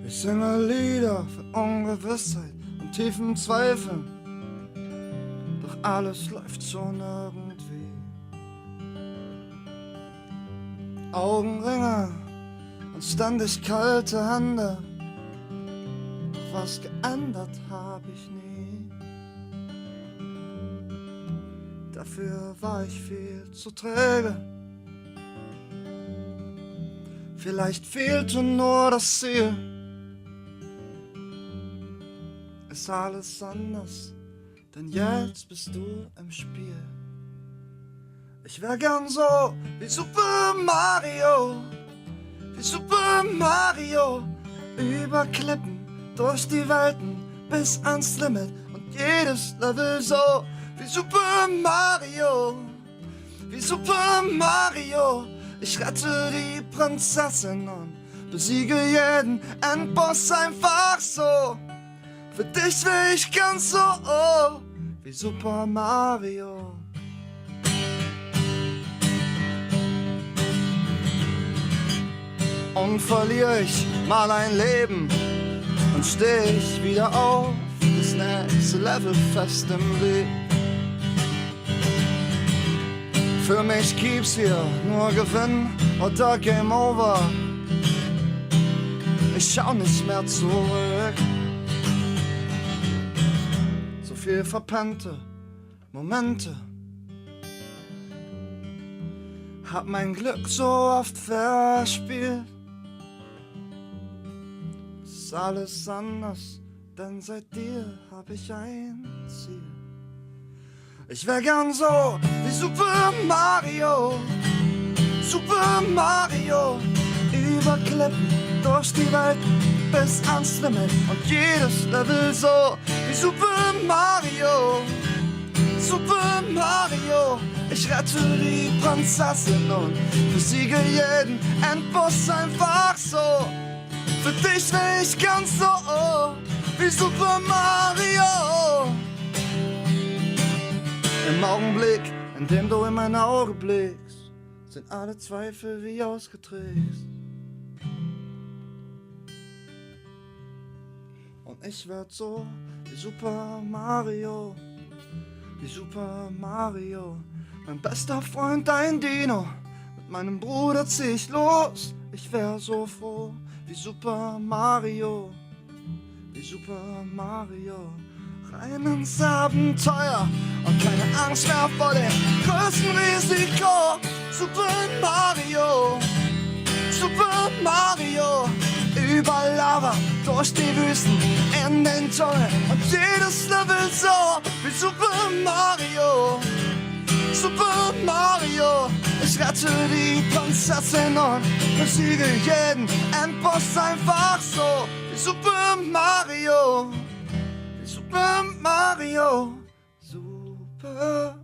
Ich singe Lieder von Ungewissheit und tiefen Zweifeln, doch alles läuft schon irgendwie. Augenringe und ständig kalte Hände, doch was geändert hab ich nie. Dafür war ich viel zu träge. Vielleicht fehlte nur das Ziel. Ist alles anders, denn jetzt bist du im Spiel. Ich wär gern so wie Super Mario, wie Super Mario, über Klippen, durch die Welten, bis ans Limit und jedes Level so wie Super Mario, wie Super Mario. Ich rette die Prinzessin und besiege jeden Endboss einfach so. Für dich will ich ganz so wie Super Mario. Und verliere ich mal ein Leben und steh ich wieder auf, das nächste Level fest im Weg. Für mich gibt's hier nur Gewinn oder Game Over. Ich schau nicht mehr zurück. So viel verpennte Momente, hab mein Glück so oft verspielt. Ist alles anders, denn seit dir hab ich ein Ziel. Ich wär gern so wie Super Mario, Super Mario, über Klippen, durch die Welt, bis ans Limit und jedes Level so wie Super Mario, Super Mario. Ich rette die Prinzessin und besiege jeden Endboss einfach so. Für dich will ich ganz so wie Super Mario. Im Augenblick, in dem du in mein Auge blickst, sind alle Zweifel wie ausgetrickst. Und ich werd so wie Super Mario, wie Super Mario. Mein bester Freund, ein Dino, mit meinem Bruder zieh ich los. Ich wär so froh wie Super Mario, wie Super Mario. Rein ins Abenteuer und keine Angst mehr vor dem größten Risiko. Super Mario, Super Mario, über Lava, durch die Wüsten, in den Dschungel und jedes Level so wie Super Mario, Super Mario. Ich rette die Prinzessin und besiege jeden Endboss einfach so wie Super Mario, wie Super Mario, Super